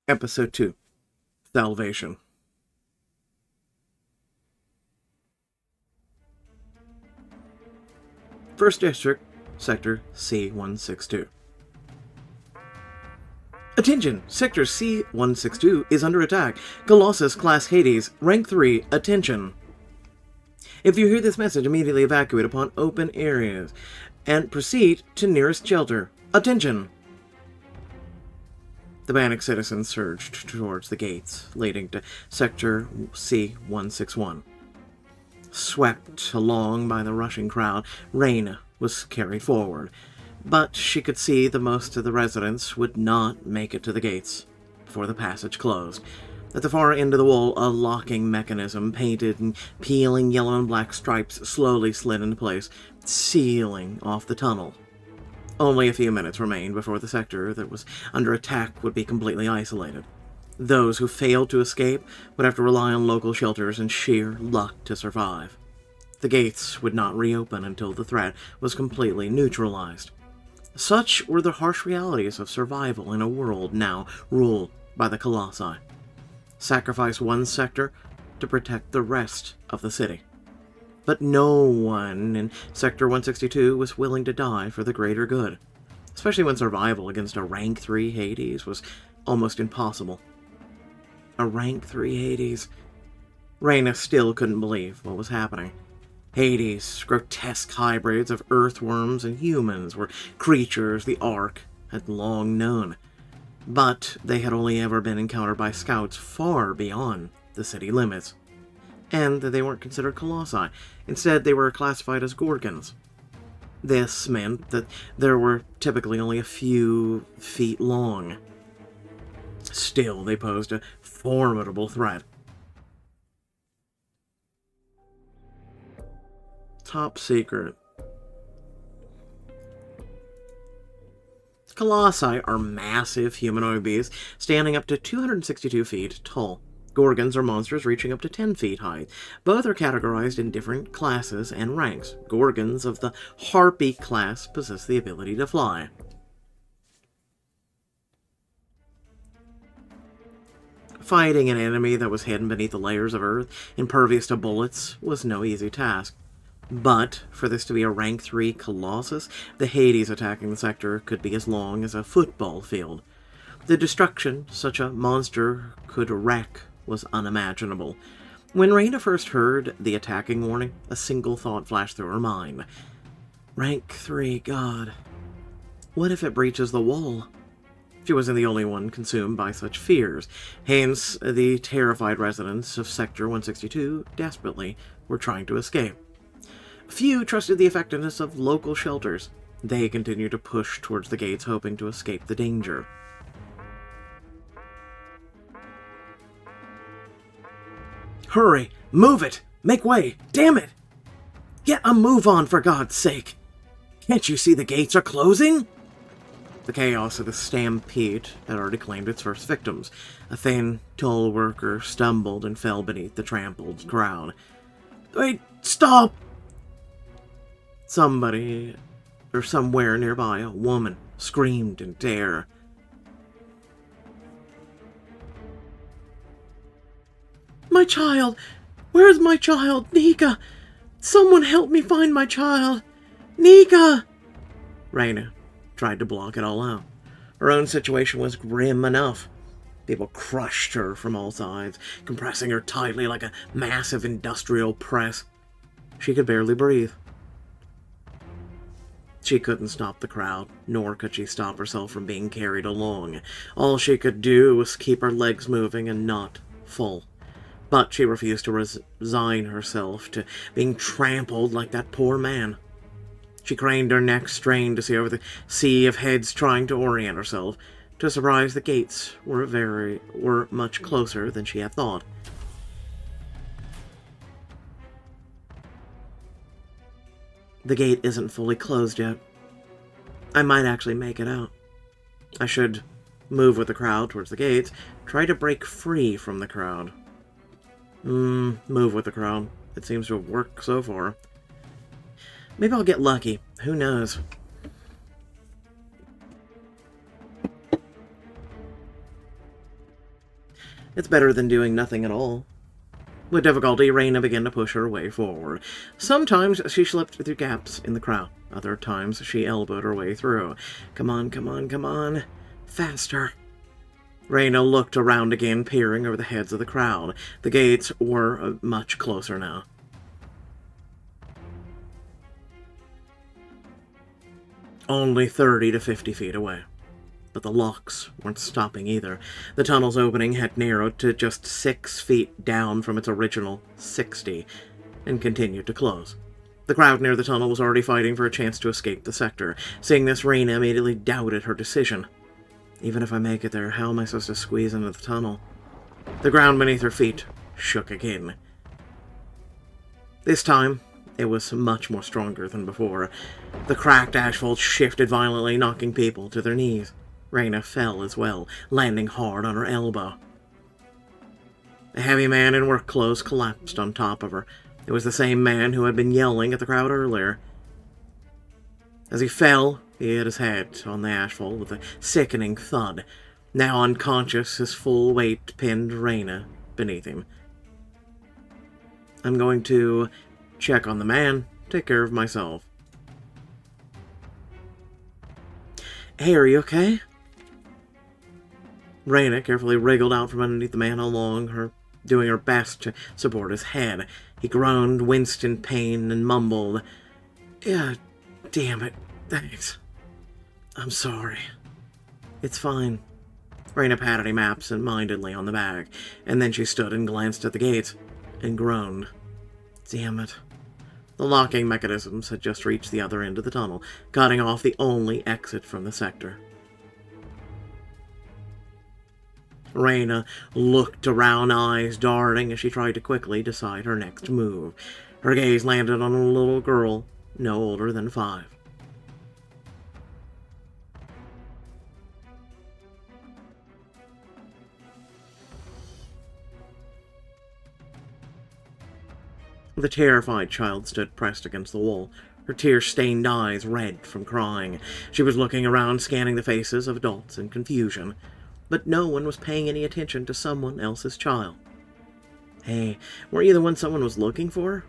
Episode 2, Salvation. First District, Sector C-162. Attention! Sector C-162 is under attack. Colossus Class Hades, Rank 3, attention! If you hear this message, immediately evacuate upon open areas and proceed to nearest shelter. Attention! The panicked citizens surged towards the gates leading to Sector C-161. Swept along by the rushing crowd, Raina was carried forward, but she could see that most of the residents would not make it to the gates before the passage closed. At the far end of the wall, a locking mechanism painted in peeling yellow and black stripes slowly slid into place, sealing off the tunnel. Only a few minutes remained before the sector that was under attack would be completely isolated. Those who failed to escape would have to rely on local shelters and sheer luck to survive. The gates would not reopen until the threat was completely neutralized. Such were the harsh realities of survival in a world now ruled by the Colossi. Sacrifice one sector to protect the rest of the city. But no one in Sector 162 was willing to die for the greater good, especially when survival against a Rank 3 Hades was almost impossible. A Rank 3 Hades. Raina still couldn't believe what was happening. Hades, grotesque hybrids of earthworms and humans, were creatures the Ark had long known. But they had only ever been encountered by scouts far beyond the city limits. And they weren't considered colossi. Instead, they were classified as gorgons. This meant that there were typically only a few feet long. Still, they posed a formidable threat. Top secret. Colossi are massive humanoid beasts standing up to 262 feet tall. Gorgons are monsters reaching up to 10 feet high. Both are categorized in different classes and ranks. Gorgons of the Harpy class possess the ability to fly. Fighting an enemy that was hidden beneath the layers of earth, impervious to bullets, was no easy task. But for this to be a Rank 3 Colossus, the Hades attacking the sector could be as long as a football field. The destruction such a monster could wreak was unimaginable. When Raina first heard the attacking warning, a single thought flashed through her mind. Rank 3 God. What if it breaches the wall? She wasn't the only one consumed by such fears. Hence, the terrified residents of Sector 162 desperately were trying to escape. Few trusted the effectiveness of local shelters. They continued to push towards the gates, hoping to escape the danger. Hurry! Move it! Make way! Damn it! Get a move on, for God's sake! Can't you see the gates are closing? The chaos of the stampede had already claimed its first victims. A thin, tall worker stumbled and fell beneath the trampled crowd. Wait! Stop! Somebody, or somewhere nearby, a woman screamed in terror. My child! Where's my child? Nika! Someone help me find my child! Nika! Raina tried to block it all out. Her own situation was grim enough. People crushed her from all sides, compressing her tightly like a massive industrial press. She could barely breathe. She couldn't stop the crowd, nor could she stop herself from being carried along. All she could do was keep her legs moving and not fall. But she refused to resign herself to being trampled like that poor man. She craned her neck, strained to see over the sea of heads, trying to orient herself. To her surprise, the gates were much closer than she had thought. The gate isn't fully closed yet. I might actually make it out. I should move with the crowd towards the gates, try to break free from the crowd. Move with the crowd. It seems to have worked so far. Maybe I'll get lucky. Who knows? It's better than doing nothing at all. With difficulty, Raina began to push her way forward. Sometimes she slipped through gaps in the crowd. Other times she elbowed her way through. Come on, come on, come on. Faster. Raina looked around again, peering over the heads of the crowd. The gates were much closer now. Only 30 to 50 feet away. But the locks weren't stopping either. The tunnel's opening had narrowed to just 6 feet down from its original 60, and continued to close. The crowd near the tunnel was already fighting for a chance to escape the sector. Seeing this, Raina immediately doubted her decision. Even if I make it there, how am I supposed to squeeze into the tunnel? The ground beneath her feet shook again. This time, it was much more stronger than before. The cracked asphalt shifted violently, knocking people to their knees. Raina fell as well, landing hard on her elbow. A heavy man in work clothes collapsed on top of her. It was the same man who had been yelling at the crowd earlier. As he fell, he hit his head on the asphalt with a sickening thud. Now unconscious, his full weight pinned Raina beneath him. I'm going to check on the man, take care of myself. Hey, are you okay? Raina carefully wriggled out from underneath the man along her, doing her best to support his head. He groaned, winced in pain, and mumbled, Yeah, damn it, thanks. I'm sorry. It's fine. Raina patted him absent-mindedly on the back, and then she stood and glanced at the gates, and groaned. Damn it. The locking mechanisms had just reached the other end of the tunnel, cutting off the only exit from the sector. Raina looked around, eyes darting as she tried to quickly decide her next move. Her gaze landed on a little girl, no older than 5. The terrified child stood pressed against the wall, her tear-stained eyes red from crying. She was looking around, scanning the faces of adults in confusion. But no one was paying any attention to someone else's child. Hey, weren't you the one someone was looking for?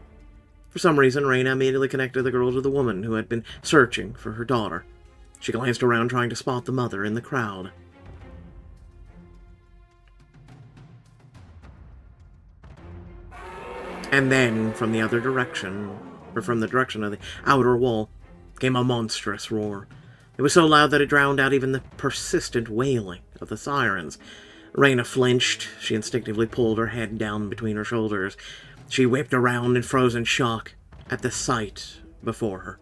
For some reason, Raina immediately connected the girl to the woman who had been searching for her daughter. She glanced around, trying to spot the mother in the crowd. And then, from the direction of the outer wall, came a monstrous roar. It was so loud that it drowned out even the persistent wailing of the sirens. Raina flinched. She instinctively pulled her head down between her shoulders. She whipped around in frozen shock at the sight before her.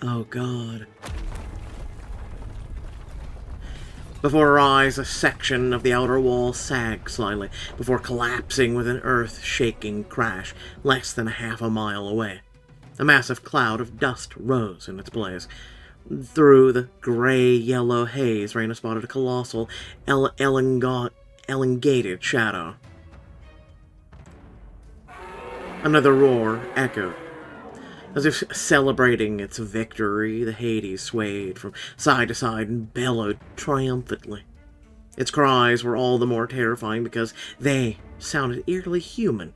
Oh, God. Before her eyes, a section of the outer wall sagged slightly before collapsing with an earth-shaking crash less than half a mile away. A massive cloud of dust rose in its place. Through the gray-yellow haze, Raina spotted a colossal, elongated shadow. Another roar echoed. As if celebrating its victory, the Hades swayed from side to side and bellowed triumphantly. Its cries were all the more terrifying because they sounded eerily human.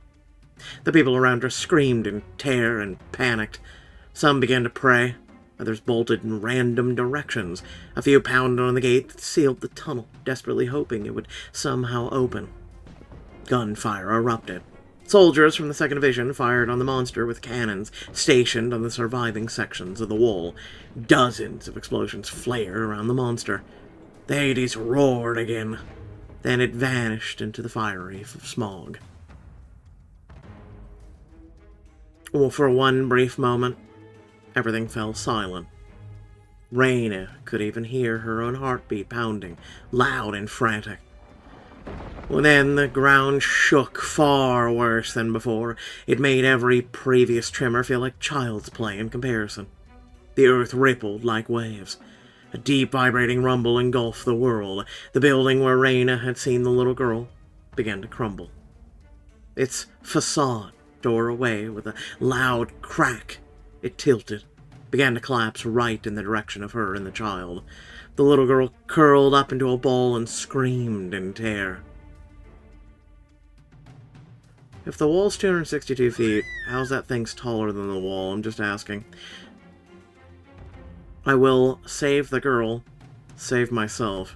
The people around her screamed in terror and panicked. Some began to pray. Others bolted in random directions. A few pounded on the gate that sealed the tunnel, desperately hoping it would somehow open. Gunfire erupted. Soldiers from the 2nd Division fired on the monster with cannons stationed on the surviving sections of the wall. Dozens of explosions flared around the monster. The Hades roared again. Then it vanished into the fire reef of smog. Well, for one brief moment, everything fell silent. Raina could even hear her own heartbeat pounding, loud and frantic. Well, then the ground shook far worse than before. It made every previous tremor feel like child's play in comparison. The earth rippled like waves. A deep vibrating rumble engulfed the world. The building where Raina had seen the little girl began to crumble. Its facade tore away with a loud crack. It tilted, began to collapse right in the direction of her and the child. The little girl curled up into a ball and screamed in terror. If the wall's 262 feet, how's that thing's taller than the wall? I'm just asking. I will save the girl, save myself.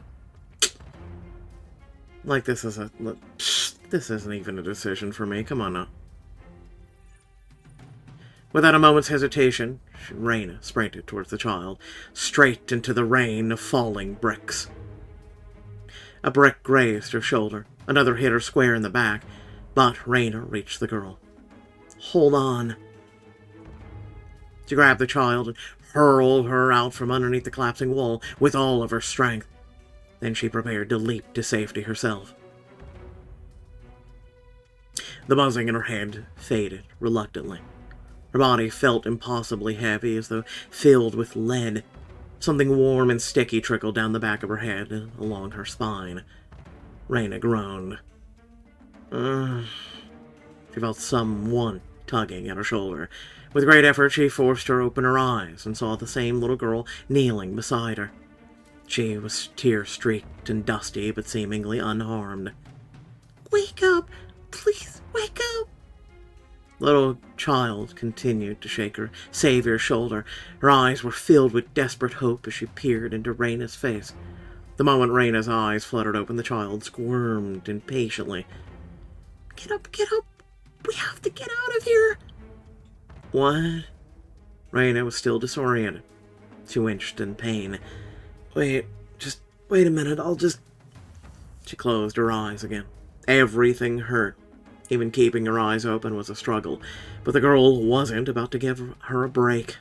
Like, this isn't even a decision for me. Come on now. Without a moment's hesitation, Raina sprinted towards the child, straight into the rain of falling bricks. A brick grazed her shoulder. Another hit her square in the back, but Raina reached the girl. Hold on. She grabbed the child and hurled her out from underneath the collapsing wall with all of her strength. Then she prepared to leap to safety herself. The buzzing in her head faded reluctantly. Her body felt impossibly heavy, as though filled with lead. Something warm and sticky trickled down the back of her head and along her spine. Raina groaned. She felt someone tugging at her shoulder. With great effort, she forced her to open her eyes and saw the same little girl kneeling beside her. She was tear-streaked and dusty, but seemingly unharmed. "Wake up! Please, wake up!" The little child continued to shake her savior's shoulder. Her eyes were filled with desperate hope as she peered into Raina's face. The moment Raina's eyes fluttered open, the child squirmed impatiently. Get up, get up! We have to get out of here!" What? Raina was still disoriented. She winced in pain. Wait a minute, She closed her eyes again. Everything hurt. Even keeping her eyes open was a struggle, but the girl wasn't about to give her a break.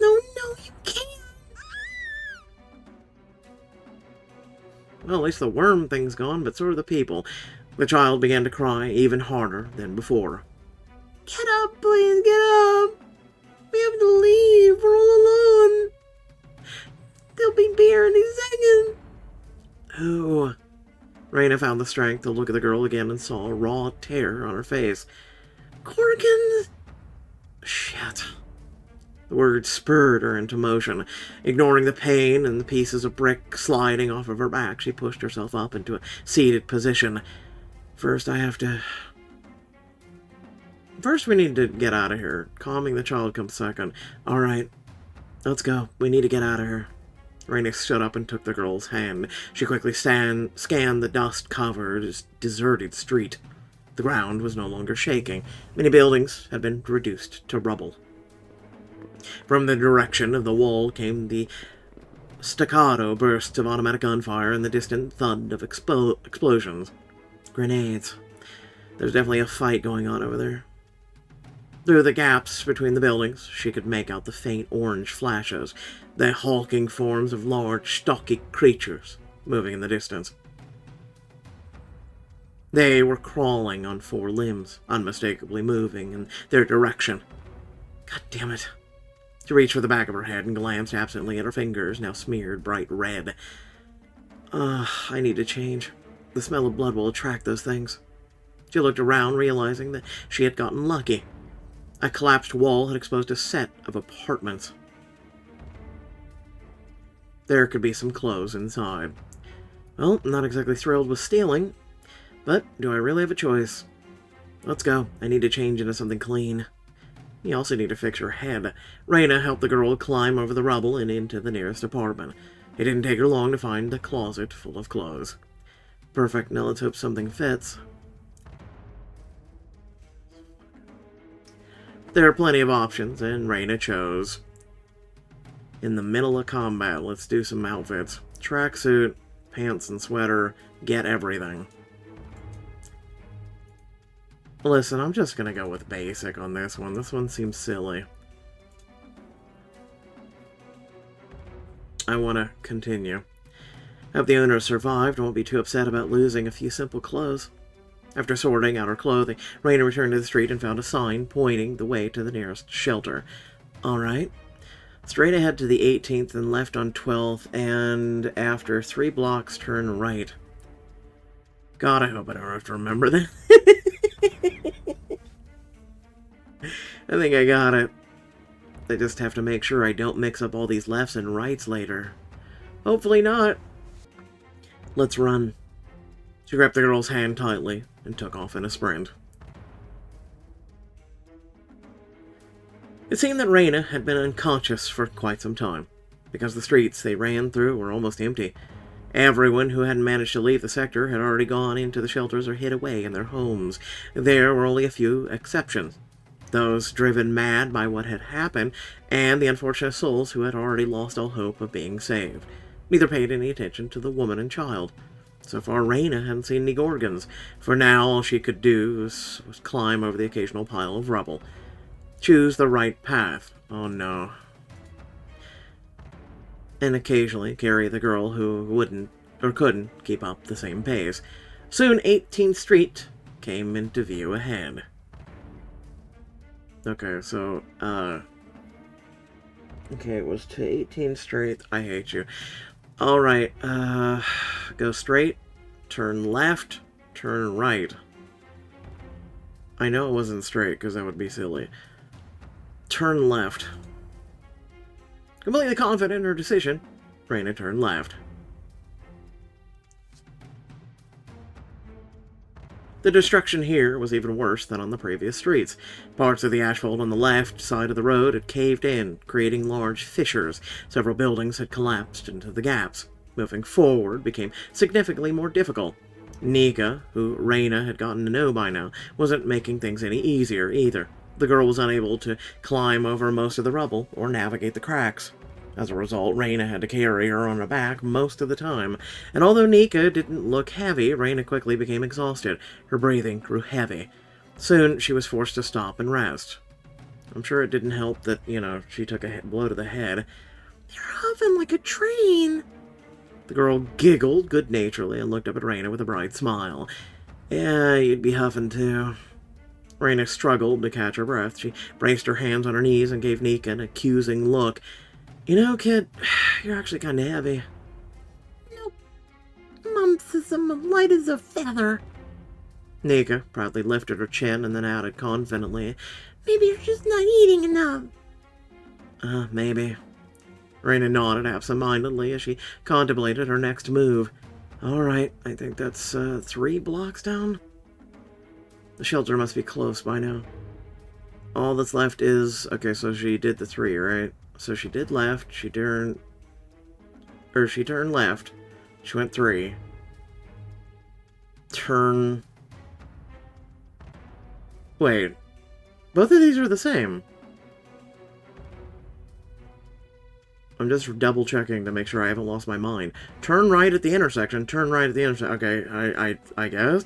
No, you can't! Well, at least the worm thing's gone, but so are the people. The child began to cry even harder than before. Get up, please, get up! We have to leave, we're all alone! There'll be beer any second! Oh. Raina found the strength to look at the girl again and saw raw terror on her face. Corkins! Shit. The words spurred her into motion. Ignoring the pain and the pieces of brick sliding off of her back, she pushed herself up into a seated position. First, we need to get out of here. Calming the child comes second. Alright, let's go. We need to get out of here. Raina stood up and took the girl's hand. She quickly scanned the dust-covered, deserted street. The ground was no longer shaking. Many buildings had been reduced to rubble. From the direction of the wall came the staccato bursts of automatic gunfire and the distant thud of explosions. Grenades. There's definitely a fight going on over there. Through the gaps between the buildings, she could make out the faint orange flashes, the hulking forms of large, stocky creatures moving in the distance. They were crawling on four limbs, unmistakably moving in their direction. God damn it. She reached for the back of her head and glanced absently at her fingers, now smeared bright red. I need to change. The smell of blood will attract those things. She looked around, realizing that she had gotten lucky. A collapsed wall had exposed a set of apartments. There could be some clothes inside. Well, I'm not exactly thrilled with stealing, but do I really have a choice? Let's go. I need to change into something clean. You also need to fix your head. Raina helped the girl climb over the rubble and into the nearest apartment. It didn't take her long to find the closet full of clothes. Perfect. Now let's hope something fits. There are plenty of options, and Raina chose. In the middle of combat, let's do some outfits. Tracksuit, pants and sweater, get everything. Listen, I'm just gonna go with basic on this one. This one seems silly. I want to continue. Hope the owner survived and won't be too upset about losing a few simple clothes. After sorting out her clothing, Raina returned to the street and found a sign pointing the way to the nearest shelter. Alright. Straight ahead to the 18th and left on 12th, and after 3 blocks, turn right. God, I hope I don't have to remember that. I think I got it. I just have to make sure I don't mix up all these lefts and rights later. Hopefully not. Let's run. She grabbed the girl's hand tightly and took off in a sprint. It seemed that Raina had been unconscious for quite some time, because the streets they ran through were almost empty. Everyone who hadn't managed to leave the sector had already gone into the shelters or hid away in their homes. There were only a few exceptions. Those driven mad by what had happened, and the unfortunate souls who had already lost all hope of being saved. Neither paid any attention to the woman and child. So far, Raina hadn't seen any Gorgons. For now, all she could do was climb over the occasional pile of rubble. Choose the right path. Oh no. And occasionally carry the girl who wouldn't or couldn't keep up the same pace. Soon 18th Street came into view ahead. Okay, so, okay, it was to 18th Street. I hate you. Alright, go straight, turn left, turn right. I know it wasn't straight, because that would be silly. Turn left. Completely confident in her decision, Raina turned left. The destruction here was even worse than on the previous streets. Parts of the asphalt on the left side of the road had caved in, creating large fissures. Several buildings had collapsed into the gaps. Moving forward became significantly more difficult. Nika, who Raina had gotten to know by now, wasn't making things any easier either. The girl was unable to climb over most of the rubble or navigate the cracks. As a result, Raina had to carry her on her back most of the time, and although Nika didn't look heavy, Raina quickly became exhausted. Her breathing grew heavy. Soon, she was forced to stop and rest. I'm sure it didn't help that, she took a blow to the head. "You're huffing like a train." The girl giggled good-naturedly and looked up at Raina with a bright smile. "Yeah, you'd be huffing too." Raina struggled to catch her breath. She braced her hands on her knees and gave Nika an accusing look. "You know, kid, you're actually kind of heavy." "Nope. Mom says I'm light as a feather." Nika proudly lifted her chin and then added confidently, "Maybe you're just not eating enough." Maybe." Raina nodded absent-mindedly as she contemplated her next move. "All right, I think that's 3 blocks down. The shelter must be close by now. All that's left is..." Okay, so she did the 3, right? So she did left, she turned left, she went 3. Turn... Wait, both of these are the same. I'm just double checking to make sure I haven't lost my mind. Turn right at the intersection, turn right at the intersection. Okay, I guess.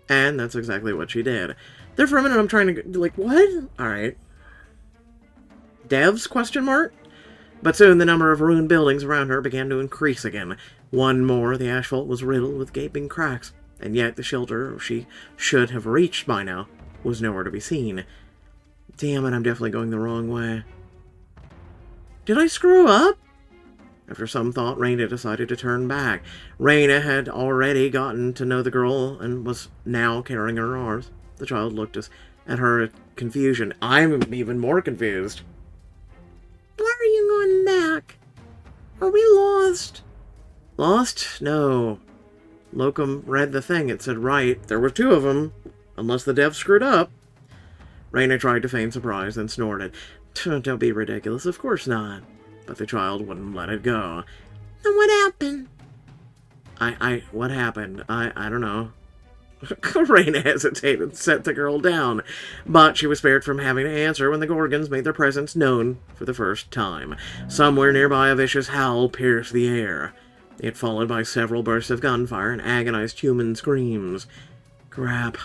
And that's exactly what she did. There for a minute I'm trying to, like, what? Alright. Devs, question mark? But soon the number of ruined buildings around her began to increase again. One more, the asphalt was riddled with gaping cracks, and yet the shelter she should have reached by now was nowhere to be seen. Damn it, I'm definitely going the wrong way. Did I screw up? After some thought, Raina decided to turn back. Raina had already gotten to know the girl and was now carrying her arms. The child looked at her in confusion. I'm even more confused. "Why are you going back? Are we lost?" "Lost? No. Locum read the thing. It said right. There were 2 of them. Unless the dev screwed up." Raina tried to feign surprise, then snorted. "Don't be ridiculous. Of course not." But the child wouldn't let it go. "Then what happened?" What happened? I don't know." Raina hesitated and set the girl down, but she was spared from having to answer when the Gorgons made their presence known for the first time. Somewhere nearby, a vicious howl pierced the air. It followed by several bursts of gunfire and agonized human screams. Crap.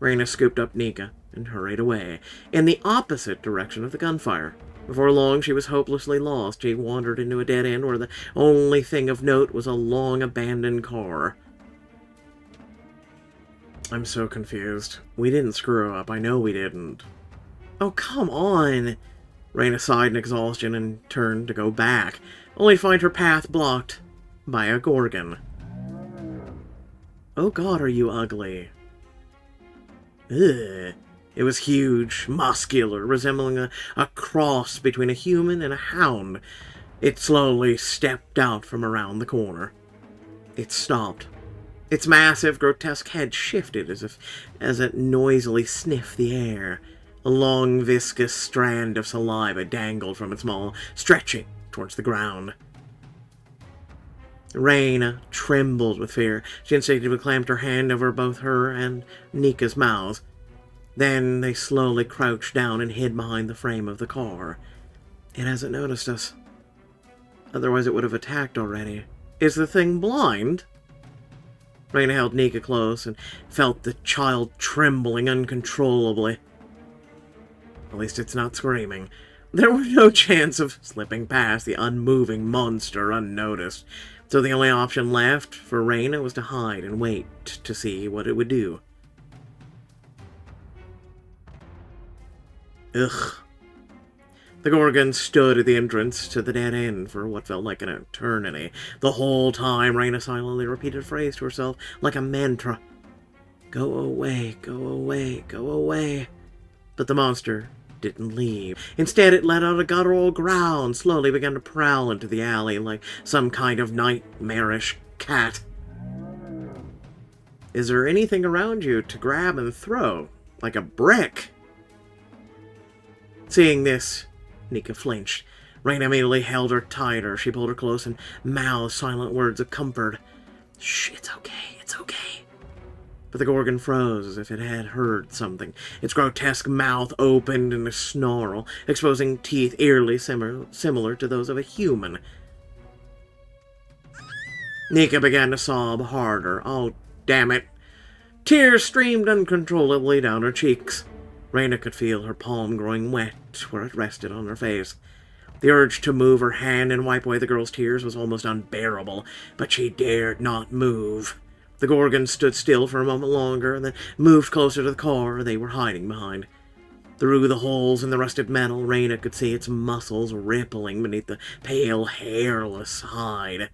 Raina scooped up Nika and hurried away, in the opposite direction of the gunfire. Before long, she was hopelessly lost. She wandered into a dead end where the only thing of note was a long-abandoned car. I'm so confused. We didn't screw up. I know we didn't. Oh, come on! Raina sighed in exhaustion and turned to go back, only to find her path blocked by a Gorgon. Oh god, are you ugly? Ugh. It was huge, muscular, resembling a cross between a human and a hound. It slowly stepped out from around the corner. It stopped. Its massive, grotesque head shifted as it noisily sniffed the air. A long, viscous strand of saliva dangled from its maw, stretching towards the ground. Raina trembled with fear. She instinctively clamped her hand over both her and Nika's mouths. Then they slowly crouched down and hid behind the frame of the car. It hasn't noticed us. Otherwise it would have attacked already. Is the thing blind? Raina held Nika close and felt the child trembling uncontrollably. At least it's not screaming. There was no chance of slipping past the unmoving monster unnoticed, so the only option left for Raina was to hide and wait to see what it would do. Ugh. The Gorgon stood at the entrance to the dead end for what felt like an eternity. The whole time, Raina silently repeated a phrase to herself like a mantra. Go away, go away, go away. But the monster didn't leave. Instead, it let out a guttural growl and slowly began to prowl into the alley like some kind of nightmarish cat. Is there anything around you to grab and throw? Like a brick? Seeing this, Nika flinched. Raina immediately held her tighter. She pulled her close and mouthed silent words of comfort. Shh, it's okay, it's okay. But the Gorgon froze as if it had heard something. Its grotesque mouth opened in a snarl, exposing teeth eerily similar to those of a human. Nika began to sob harder. Oh, damn it. Tears streamed uncontrollably down her cheeks. Raina could feel her palm growing wet where it rested on her face. The urge to move her hand and wipe away the girl's tears was almost unbearable, but she dared not move. The Gorgon stood still for a moment longer and then moved closer to the car they were hiding behind. Through the holes in the rusted metal, Raina could see its muscles rippling beneath the pale, hairless hide.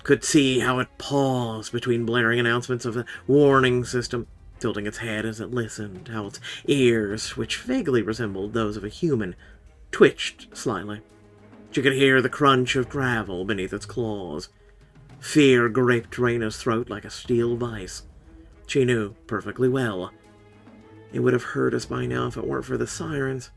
Could see how it paused between blaring announcements of the warning system, tilting its head as it listened, how its ears, which vaguely resembled those of a human, twitched slightly. She could hear the crunch of gravel beneath its claws. Fear gripped Raina's throat like a steel vice. She knew perfectly well. It would have heard us by now if it weren't for the sirens.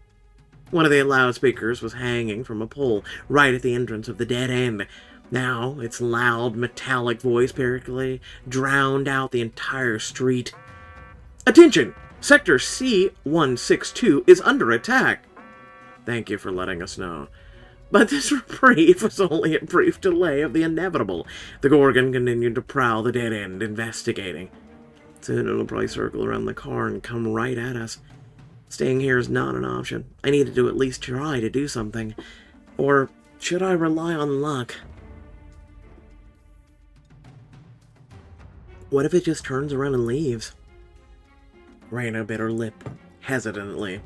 One of the loudspeakers was hanging from a pole right at the entrance of the dead end. Now, its loud, metallic voice practically drowned out the entire street. Attention! Sector C-162 is under attack. Thank you for letting us know. But this reprieve was only a brief delay of the inevitable. The Gorgon continued to prowl the dead end, investigating. Soon it'll probably circle around the car and come right at us. Staying here is not an option. I needed to at least try to do something. Or should I rely on luck? What if it just turns around and leaves? Raina bit her lip hesitantly.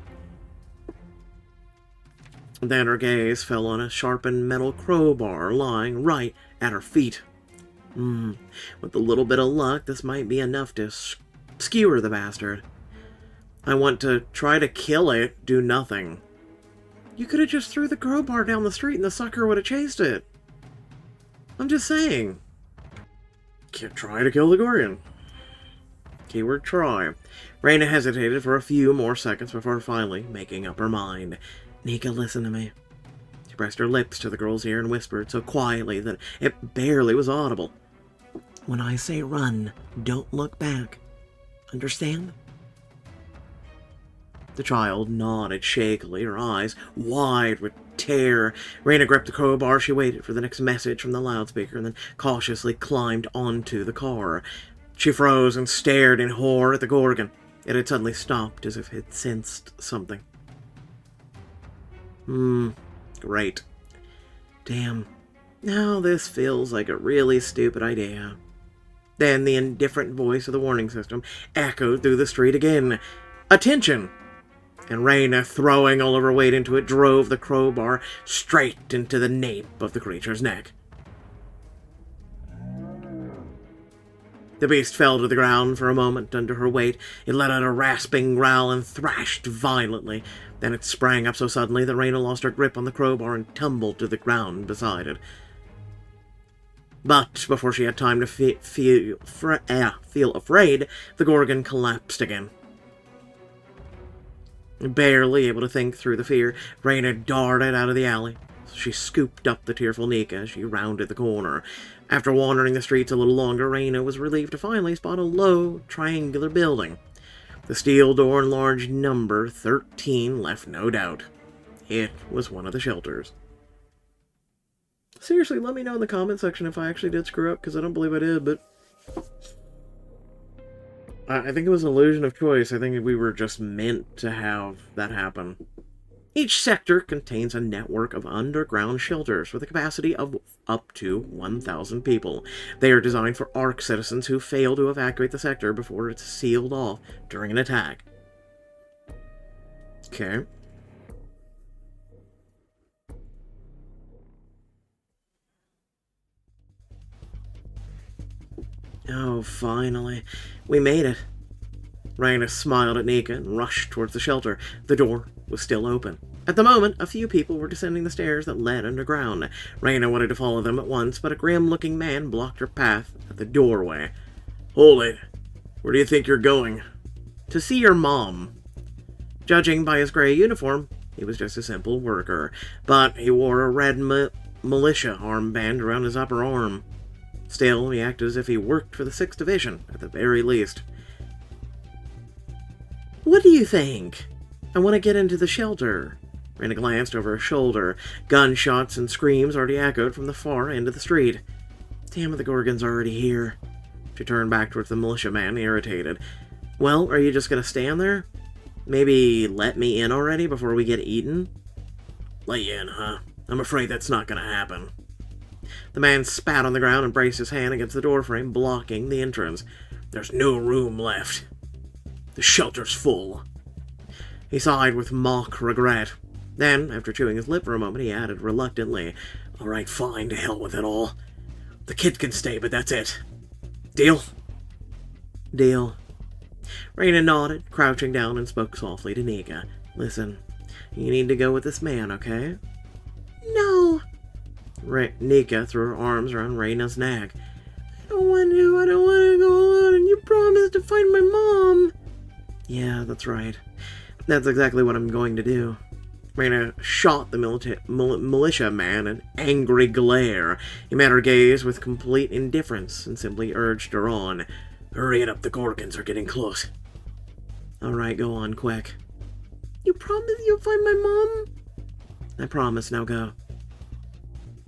Then her gaze fell on a sharpened metal crowbar lying right at her feet. With a little bit of luck, this might be enough to skewer the bastard. I want to try to kill it, do nothing. You could have just threw the crowbar down the street and the sucker would have chased it. I'm just saying. Try to kill the Gorgon. Keyword try. Raina hesitated for a few more seconds before finally making up her mind. Nika, listen to me. She pressed her lips to the girl's ear and whispered so quietly that it barely was audible. When I say run, don't look back. Understand? The child nodded shakily, her eyes wide with terror. Raina gripped the crowbar. She waited for the next message from the loudspeaker and then cautiously climbed onto the car. She froze and stared in horror at the Gorgon. It had suddenly stopped as if it sensed something. Great. Damn. Now this feels like a really stupid idea. Then the indifferent voice of the warning system echoed through the street again. Attention! And Raina, throwing all of her weight into it, drove the crowbar straight into the nape of the creature's neck. The beast fell to the ground for a moment under her weight. It let out a rasping growl and thrashed violently. Then it sprang up so suddenly that Raina lost her grip on the crowbar and tumbled to the ground beside it. But before she had time to feel afraid, the Gorgon collapsed again. Barely able to think through the fear, Raina darted out of the alley. She scooped up the tearful Nika as she rounded the corner. After wandering the streets a little longer, Raina was relieved to finally spot a low, triangular building. The steel door and large number 13 left no doubt. It was one of the shelters. Seriously, let me know in the comment section if I actually did screw up, because I don't believe I did, but I think it was an illusion of choice. I think we were just meant to have that happen. Each sector contains a network of underground shelters with a capacity of up to 1,000 people. They are designed for ARC citizens who fail to evacuate the sector before it's sealed off during an attack. Okay. Oh, finally. We made it. Raina smiled at Nika and rushed towards the shelter. The door was still open. At the moment, a few people were descending the stairs that led underground. Raina wanted to follow them at once, but a grim-looking man blocked her path at the doorway. "Hold it. Where do you think you're going?" "To see your mom." Judging by his gray uniform, he was just a simple worker, but he wore a red militia armband around his upper arm. Still, he acted as if he worked for the 6th Division, at the very least. "What do you think? I want to get into the shelter." Raina glanced over her shoulder. Gunshots and screams already echoed from the far end of the street. Damn it, the Gorgon's already here. She turned back towards the militiaman, irritated. "Well, are you just going to stand there? Maybe let me in already before we get eaten?" "Let you in, huh? I'm afraid that's not going to happen." The man spat on the ground and braced his hand against the doorframe, blocking the entrance. "There's no room left. The shelter's full." He sighed with mock regret. Then, after chewing his lip for a moment, he added reluctantly, "All right, fine, to hell with it all. The kid can stay, but that's it. Deal?" "Deal." Raina nodded, crouching down, and spoke softly to Nika. "Listen, you need to go with this man, okay?" "No." Nika threw her arms around Raina's neck. I don't want to go alone, and you promised to find my mom." "Yeah, that's right. That's exactly what I'm going to do." Raina shot the militia man an angry glare. He met her gaze with complete indifference and simply urged her on. "Hurry it up, the Gorgons are getting close." "All right, go on, quick." "You promise you'll find my mom?" "I promise, now go."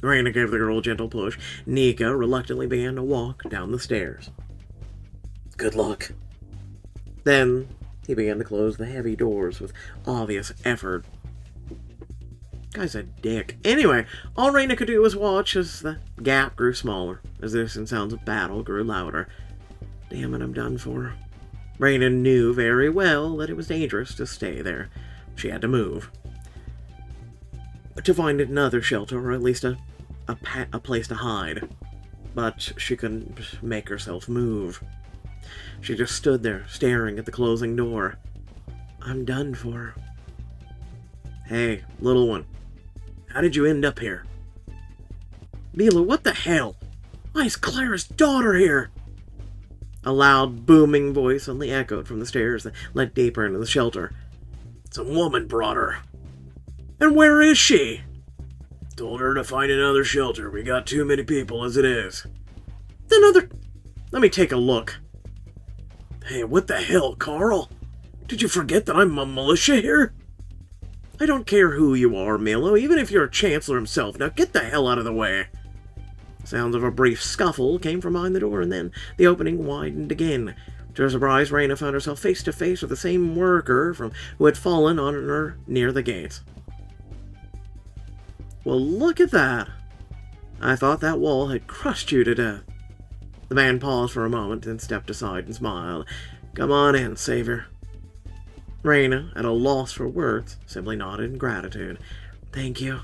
Raina gave the girl a gentle push. Nika reluctantly began to walk down the stairs. "Good luck." Then he began to close the heavy doors with obvious effort. Guy's a dick. Anyway, all Raina could do was watch as the gap grew smaller, as the distant sounds of battle grew louder. Damn it, I'm done for. Raina knew very well that it was dangerous to stay there. She had to move. To find another shelter, or at least a place to hide. But she couldn't make herself move. She just stood there, staring at the closing door. I'm done for. "Hey, little one. How did you end up here?" "Mila, what the hell? Why is Clara's daughter here?" A loud, booming voice suddenly echoed from the stairs that led deeper into the shelter. "Some woman brought her." "And where is she?" "Told her to find another shelter. We got too many people as it is." Let me take a look." "Hey, what the hell, Carl? Did you forget that I'm a militia here?" "I don't care who you are, Milo, even if you're Chancellor himself. Now get the hell out of the way." Sounds of a brief scuffle came from behind the door, and then the opening widened again. To her surprise, Raina found herself face to face with the same worker who had fallen on her near the gates. "Well, look at that. I thought that wall had crushed you to death." The man paused for a moment, then stepped aside and smiled. "Come on in, Savior." Raina, at a loss for words, simply nodded in gratitude. "Thank you."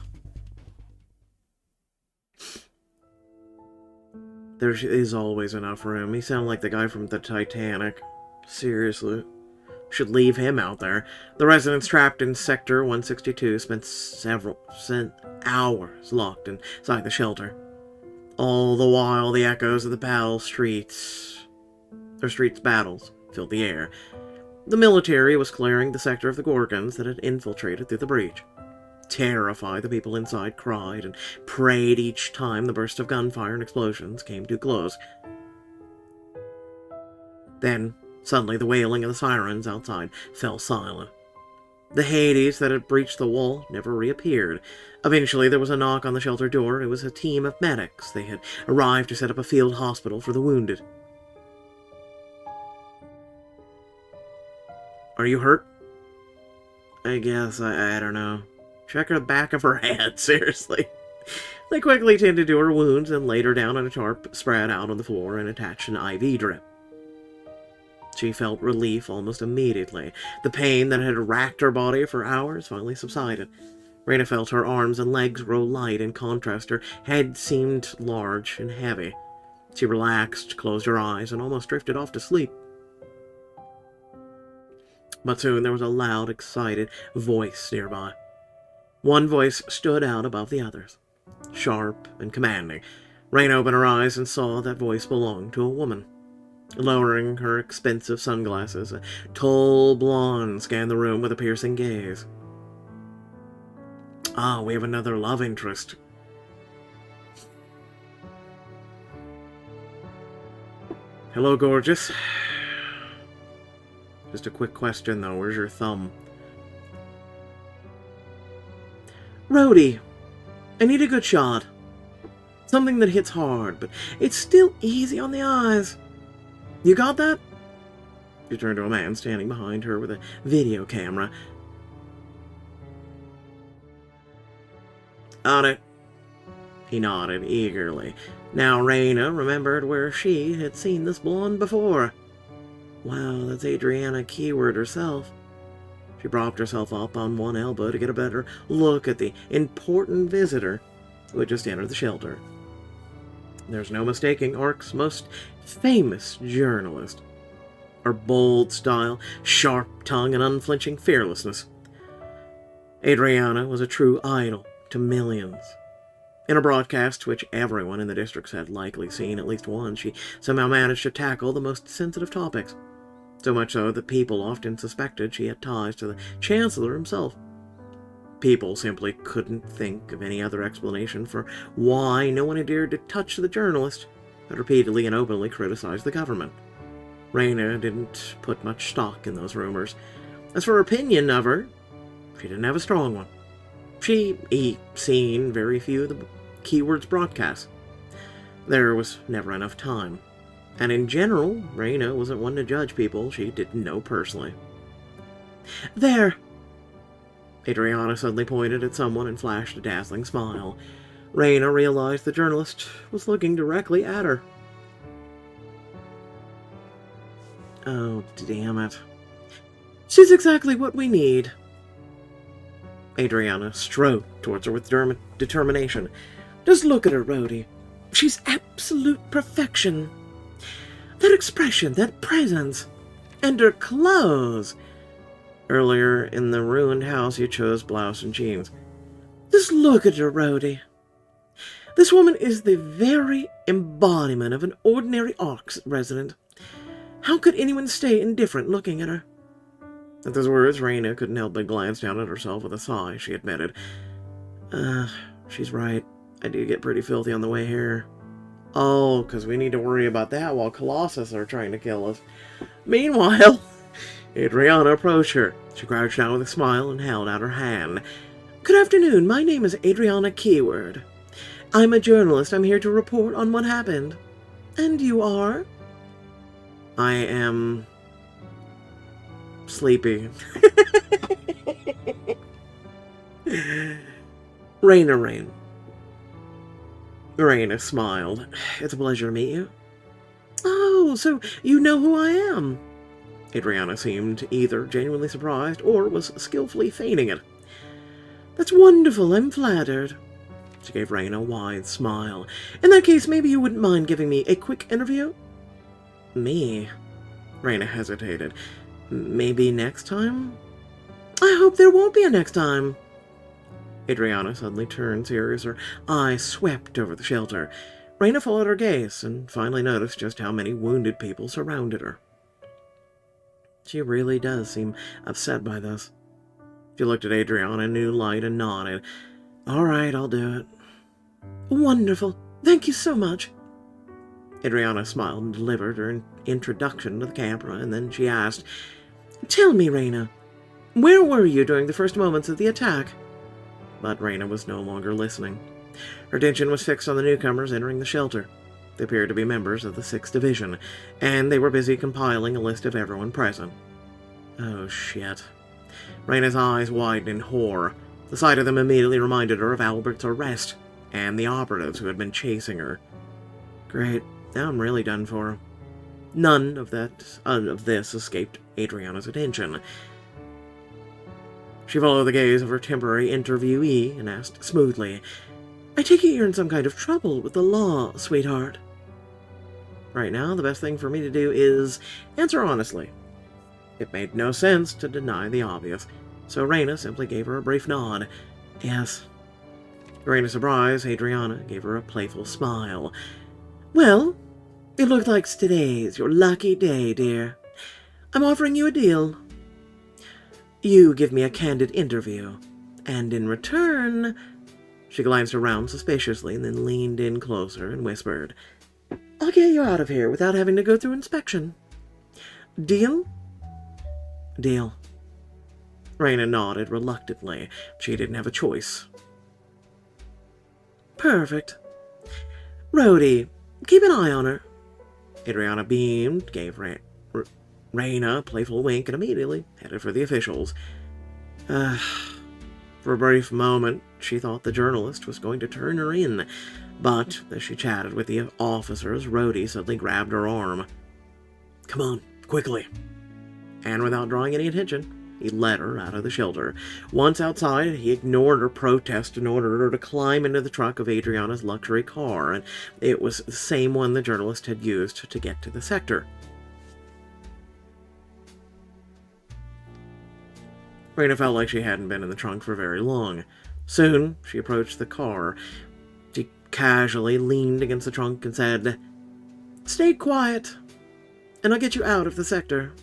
There is always enough room. He sounded like the guy from the Titanic. Seriously. Should leave him out there. The residents trapped in Sector 162 spent hours locked inside the shelter. All the while, the echoes of the battles filled the air. The military was clearing the sector of the Gorgons that had infiltrated through the breach. Terrified, the people inside cried and prayed each time the burst of gunfire and explosions came too close. Then, suddenly, the wailing of the sirens outside fell silent. The Hades that had breached the wall never reappeared. Eventually, there was a knock on the shelter door. It was a team of medics. They had arrived to set up a field hospital for the wounded. "Are you hurt?" "I guess, I don't know." "Check the back of her head, seriously." They quickly tended to her wounds and laid her down on a tarp spread out on the floor and attached an IV drip. She felt relief almost immediately. The pain that had racked her body for hours finally subsided. Raina felt her arms and legs grow light. In contrast, her head seemed large and heavy. She relaxed, closed her eyes, and almost drifted off to sleep. But soon there was a loud, excited voice nearby. One voice stood out above the others, sharp and commanding. Raina opened her eyes and saw that voice belonged to a woman. Lowering her expensive sunglasses, a tall blonde scanned the room with a piercing gaze. "Ah, we have another love interest." "Hello, gorgeous. Just a quick question, though. Where's your thumb?" "Rhodey, I need a good shot. Something that hits hard, but it's still easy on the eyes. You got that?" She turned to a man standing behind her with a video camera. "On it." He nodded eagerly. Now Raina remembered where she had seen this blonde before. Wow, that's Adriana Keyword herself. She propped herself up on one elbow to get a better look at the important visitor who had just entered the shelter. There's no mistaking Ark's most famous journalist. Her bold style, sharp tongue, and unflinching fearlessness. Adriana was a true idol to millions. In a broadcast which everyone in the districts had likely seen at least once, she somehow managed to tackle the most sensitive topics. So much so that people often suspected she had ties to the Chancellor himself. People simply couldn't think of any other explanation for why no one had dared to touch the journalist that repeatedly and openly criticized the government. Raina didn't put much stock in those rumors. As for her opinion of her, she didn't have a strong one. She'd seen very few of the Keyword's broadcasts. There was never enough time. And in general, Raina wasn't one to judge people she didn't know personally. "There!" Adriana suddenly pointed at someone and flashed a dazzling smile. Raina realized the journalist was looking directly at her. Oh, damn it. "She's exactly what we need." Adriana strode towards her with determination. "Just look at her, Rhodey. She's absolute perfection. That expression, that presence, and her clothes. Earlier in the ruined house, you chose blouse and jeans. Just look at her, Rhodey. This woman is the very embodiment of an ordinary Ark resident. How could anyone stay indifferent looking at her?" At those words, Raina couldn't help but glance down at herself with a sigh. She admitted, She's right. I do get pretty filthy on the way here." "Oh, because we need to worry about that while Colossus are trying to kill us." Meanwhile, Adriana approached her. She crouched down with a smile and held out her hand. "Good afternoon. My name is Adriana Keyword. I'm a journalist. I'm here to report on what happened. And you are?" "I am sleepy." Raina. Raina smiled. "It's a pleasure to meet you." "Oh, so you know who I am?" Adriana seemed either genuinely surprised or was skillfully feigning it. "That's wonderful. I'm flattered." She gave Raina a wide smile. "In that case, maybe you wouldn't mind giving me a quick interview?" "Me?" Raina hesitated. "Maybe next time?" "I hope there won't be a next time." Adriana suddenly turned serious. Her eyes swept over the shelter. Raina followed her gaze and finally noticed just how many wounded people surrounded her. She really does seem upset by this. She looked at Adriana in a new light and nodded. All right, I'll do it. Wonderful. Thank you so much. Adriana smiled and delivered her introduction to the camera, and then she asked, Tell me, Raina, where were you during the first moments of the attack? But Raina was no longer listening. Her attention was fixed on the newcomers entering the shelter. They appeared to be members of the 6th Division, and they were busy compiling a list of everyone present. Oh, shit. Raina's eyes widened in horror. The sight of them immediately reminded her of Albert's arrest and the operatives who had been chasing her. Great. Now I'm really done for. None of this escaped Adriana's attention. She followed the gaze of her temporary interviewee and asked smoothly, I take it you're in some kind of trouble with the law, sweetheart. Right now, the best thing for me to do is answer honestly. It made no sense to deny the obvious, so Raina simply gave her a brief nod. Yes. To Raina's surprise, Adriana gave her a playful smile. Well, it looks like today's your lucky day, dear. I'm offering you a deal. You give me a candid interview, and in return... She glanced around suspiciously and then leaned in closer and whispered, I'll get you out of here without having to go through inspection. Deal? Deal. Raina nodded reluctantly. She didn't have a choice. Perfect. Rhodey, keep an eye on her. Adriana beamed, gave Raina a playful wink, and immediately headed for the officials. For a brief moment, she thought the journalist was going to turn her in, but as she chatted with the officers, Rhodey suddenly grabbed her arm. Come on, quickly. And without drawing any attention, he led her out of the shelter. Once outside, he ignored her protest and ordered her to climb into the trunk of Adriana's luxury car, and it was the same one the journalist had used to get to the sector. Raina felt like she hadn't been in the trunk for very long. Soon, she approached the car. She casually leaned against the trunk and said, Stay quiet, and I'll get you out of the sector.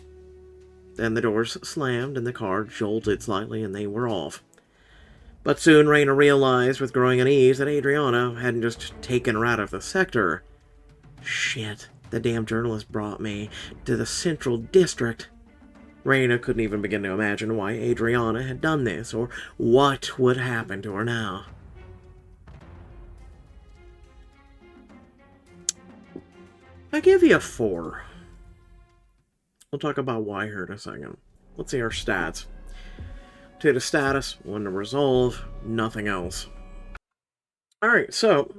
Then the doors slammed and the car jolted slightly and they were off. But soon Raina realized with growing unease that Adriana hadn't just taken her out of the sector. Shit, the damn journalist brought me to the Central District. Raina couldn't even begin to imagine why Adriana had done this, or what would happen to her now. I give you a 4. We'll talk about why here in a second. Let's see our stats. Potato status, 1 to resolve, nothing else. Alright, so,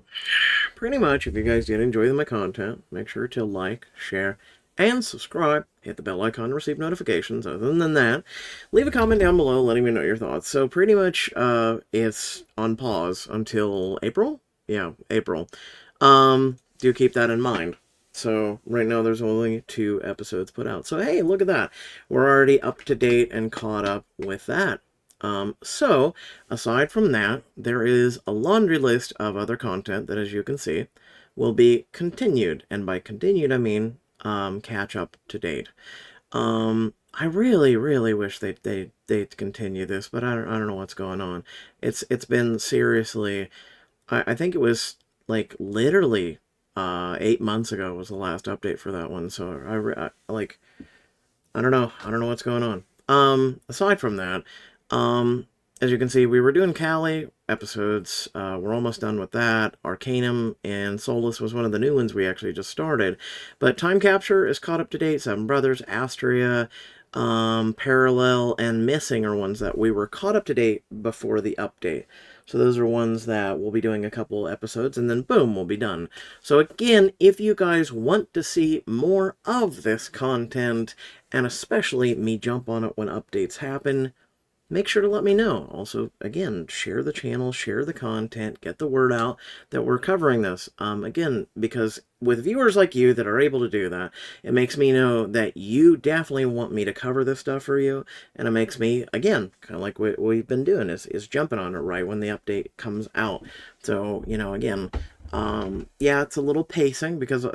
pretty much, if you guys did enjoy my content, make sure to like, share, and subscribe. Hit the bell icon to receive notifications. Other than that, leave a comment down below letting me know your thoughts. So pretty much it's on pause until April? Yeah, April. Do keep that in mind. So right now there's only 2 episodes put out. So hey, look at that. We're already up to date and caught up with that. So aside from that, there is a laundry list of other content that, as you can see, will be continued. And by continued, I mean catch up to date. I really wish they'd continue this, but I don't know what's going on. It's been seriously, I think it was like literally 8 months ago was the last update for that one. So I don't know what's going on. Aside from that, as you can see, we were doing Cali episodes. We're almost done with that. Arcanum and Solus was one of the new ones we actually just started. But Time Capture is caught up to date. Seven Brothers, Astria, Parallel, and Missing are ones that we were caught up to date before the update. So those are ones that we'll be doing a couple episodes, and then boom, we'll be done. So again, if you guys want to see more of this content, and especially me jump on it when updates happen, make sure to let me know. Also, again, share the channel, share the content, get the word out that we're covering this. Again, because with viewers like you that are able to do that, it makes me know that you definitely want me to cover this stuff for you. And it makes me, again, kind of like what we've been doing, is jumping on it right when the update comes out. So, again, yeah, it's a little pacing because,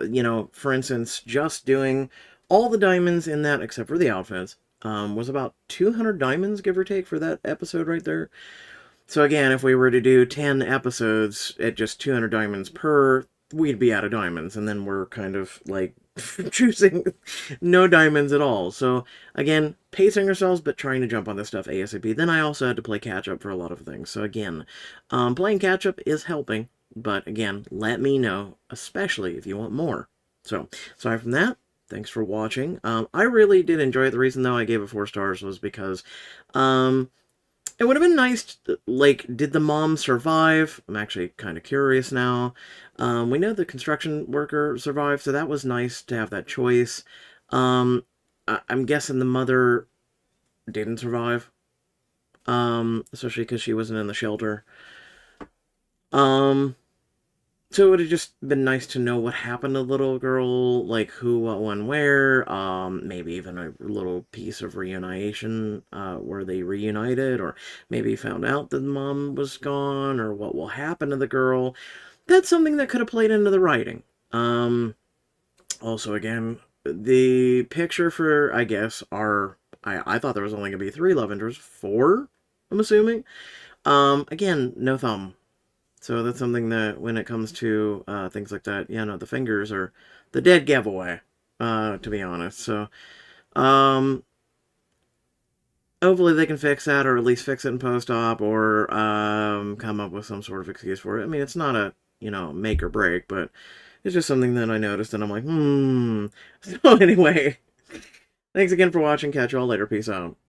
for instance, just doing All the diamonds in that, except for the outfits, was about 200 diamonds, give or take, for that episode right there. So again, if we were to do 10 episodes at just 200 diamonds per, we'd be out of diamonds, and then we're kind of like choosing no diamonds at all. So again, pacing ourselves, but trying to jump on this stuff ASAP. Then I also had to play catch up for a lot of things. So again, playing catch up is helping, but again, let me know, especially if you want more. So aside from that, thanks for watching. I really did enjoy it. The reason though I gave it 4 stars was because it would have been nice to, like, did the mom survive? I'm actually kind of curious now. We know the construction worker survived, so that was nice to have that choice. I'm guessing the mother didn't survive, especially because she wasn't in the shelter. Um, so it would have just been nice to know what happened to the little girl, like who, what, when, where. Maybe even a little piece of reunition, where they reunited, or maybe found out that the mom was gone, or what will happen to the girl. That's something that could have played into the writing. Also, again, the picture for, I guess, I thought there was only going to be 3 love interests. 4, I'm assuming. Again, no thumb. So that's something that when it comes to things like that, yeah, no, the fingers are the dead giveaway, to be honest. So, um, hopefully they can fix that, or at least fix it in post-op, or come up with some sort of excuse for it. I mean, it's not a, make or break, but it's just something that I noticed, and I'm like, So anyway, thanks again for watching. Catch you all later. Peace out.